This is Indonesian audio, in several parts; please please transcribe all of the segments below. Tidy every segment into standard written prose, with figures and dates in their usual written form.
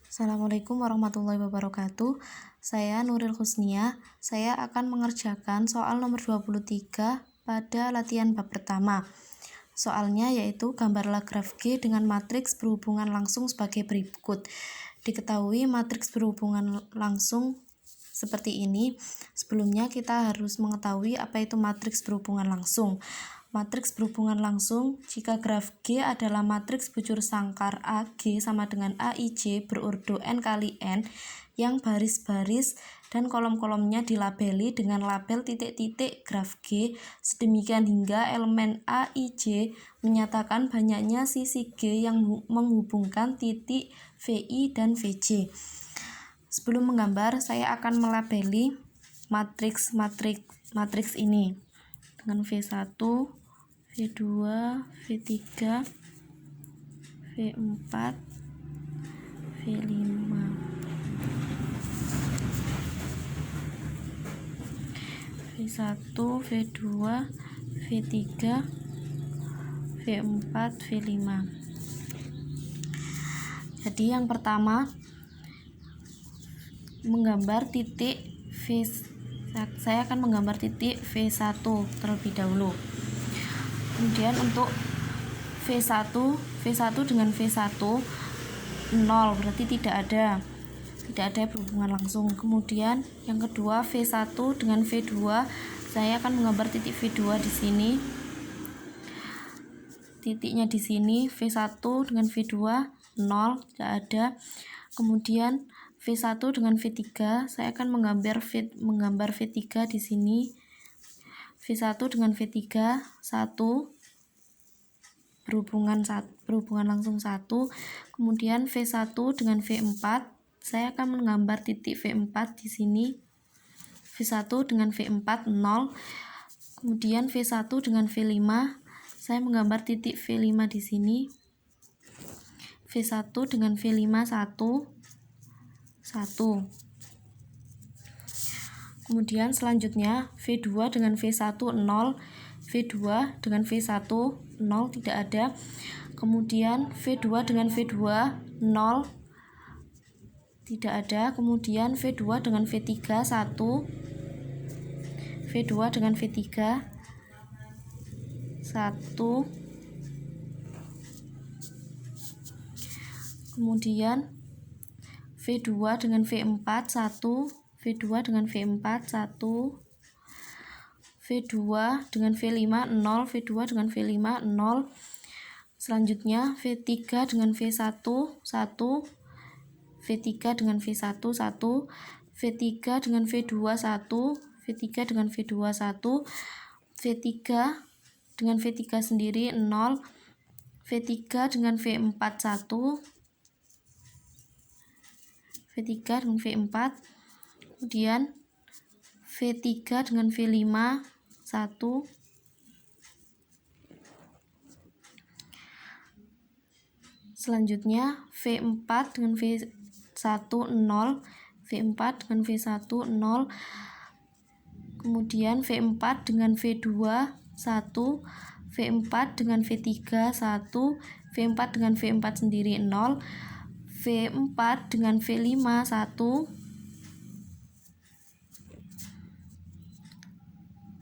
Assalamualaikum warahmatullahi wabarakatuh. Saya Nuril Husnia. Saya akan mengerjakan soal nomor 23 pada latihan bab pertama. Soalnya yaitu gambarlah graf G dengan matriks berhubungan langsung sebagai berikut. Diketahui matriks berhubungan langsung seperti ini. Sebelumnya kita harus mengetahui apa itu matriks berhubungan langsung. Matriks berhubungan langsung jika graf G adalah matriks bujur sangkar AG sama dengan AIJ berurut N kali N yang baris-baris dan kolom-kolomnya dilabeli dengan label titik-titik graf G sedemikian hingga elemen AIJ menyatakan banyaknya sisi G yang menghubungkan titik VI dan VJ. Sebelum menggambar, saya akan melabeli matriks ini dengan V1, V2, V3, V4, V5. V1, V2, V3, V4, V5. Jadi yang pertama menggambar titik V. Saya akan menggambar titik V1 terlebih dahulu. Kemudian untuk V1 dengan V1 0, berarti tidak ada berhubungan langsung. Kemudian yang kedua V1 dengan V2, saya akan menggambar titik V2 di sini. Titiknya di sini V1 dengan V2 0, tidak ada. Kemudian V1 dengan V3, saya akan menggambar V3 di sini. V1 dengan V3 1, berhubungan langsung 1. Kemudian V1 dengan V4, saya akan menggambar titik V4 di sini. V1 dengan V4 0. Kemudian V1 dengan V5, saya menggambar titik V5 di sini. V1 dengan V5 1. Kemudian selanjutnya V2 dengan V1 0, V2 dengan V1 0, tidak ada. Kemudian V2 dengan V2 0, tidak ada. Kemudian V2 dengan V3 1, V2 dengan V3 1. Kemudian V2 dengan V4 1, V2 dengan V4 1, V2 dengan V5 0, V2 dengan V5 0. Selanjutnya V3 dengan V1 1, V3 dengan V1 1, V3 dengan V2 1, V3 dengan V2 1, V3 dengan V3 sendiri 0, V3 dengan V4 1, V3 dengan V4, kemudian V3 dengan V5 1, selanjutnya V4 dengan V1 0, V4 dengan V1 0, kemudian V4 dengan V2 1, V4 dengan V3 1, V4 dengan V4 sendiri 0, V4 dengan V5 1,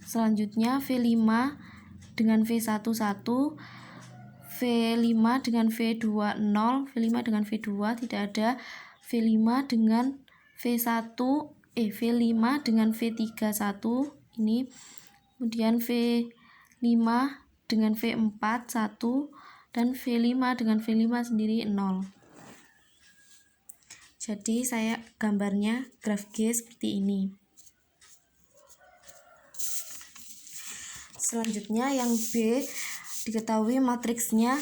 selanjutnya V5 dengan V1 1, V5 dengan V2 0, V5 dengan V2 tidak ada, V5 dengan V5 dengan V3 1 ini, kemudian V5 dengan V4 1, dan V5 dengan V5 sendiri 0. Jadi saya gambarnya graf G seperti ini. Selanjutnya yang B, diketahui matriksnya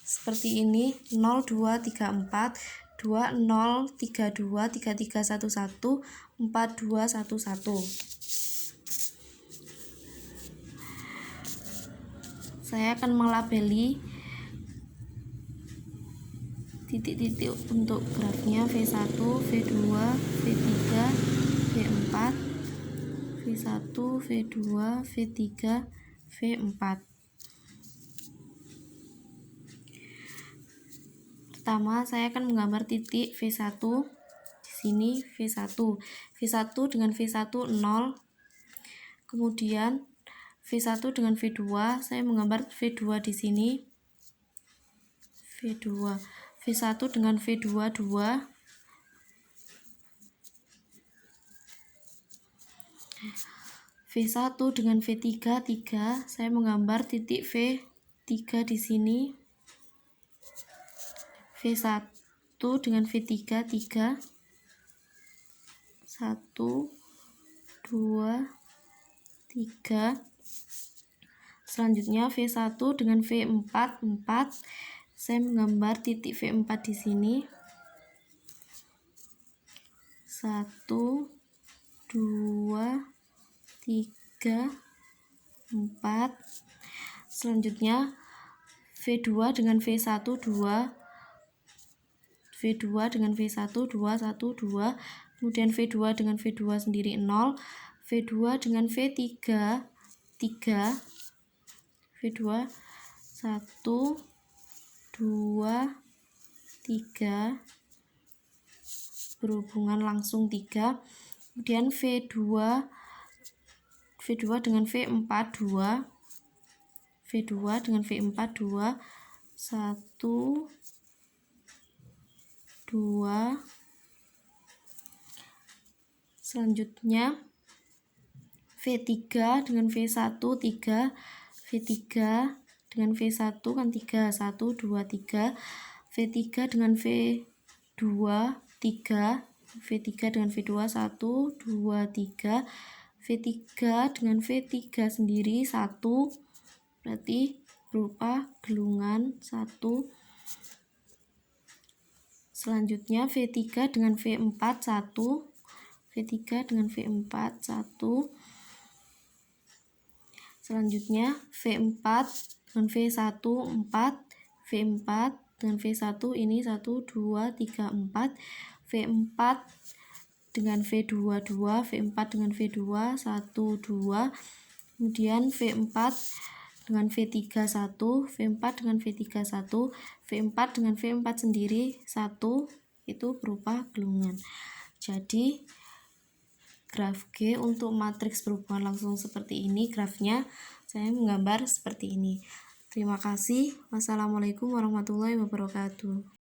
seperti ini: 0 2 3 4, 2 0 3 2 3 3 1 1, 4 2 1 1. Saya akan melabeli titik-titik untuk grafnya V1, V2, V3, V4, V1, V2, V3, V4. Pertama, saya akan menggambar titik V1 di sini, V1 dengan V1 0. Kemudian V1 dengan V2, saya menggambar V2 di sini. V2, V1 dengan V2 2. V1 dengan V3 3, saya menggambar titik V3 di sini. V1 dengan V3 3. 1 2 3. Selanjutnya V1 dengan V4 4. Saya menggambar titik V4 di sini. 1 2 3 4. Selanjutnya V2 dengan V1 2. V2 dengan V1 2 1 2. Kemudian V2 dengan V2 sendiri 0. V2 dengan V3 3. V2 1 2 3, berhubungan langsung 3. Kemudian V2 dengan V4 2. V2 dengan V4 2. 1 2. Selanjutnya V3 dengan V1 3. V3 dengan V1 kan 3. 1 2 3. V3 dengan V2 3. V3 dengan V2 1 2 3. V3 dengan V3 sendiri 1, berarti berupa gelungan 1. Selanjutnya V3 dengan V4 1. V3 dengan V4 1. Selanjutnya V4 dengan V1 4. V4 dengan V1 ini 1 2 3 4. V4 dengan V2 2. V4 dengan V2 1 2. Kemudian V4 dengan V3 1. V4 dengan V3 1. V4 dengan V4 sendiri 1, itu berupa gelungan. Jadi graf G untuk matriks berhubungan langsung seperti ini, grafnya saya menggambar seperti ini. Terima kasih. Wassalamualaikum warahmatullahi wabarakatuh.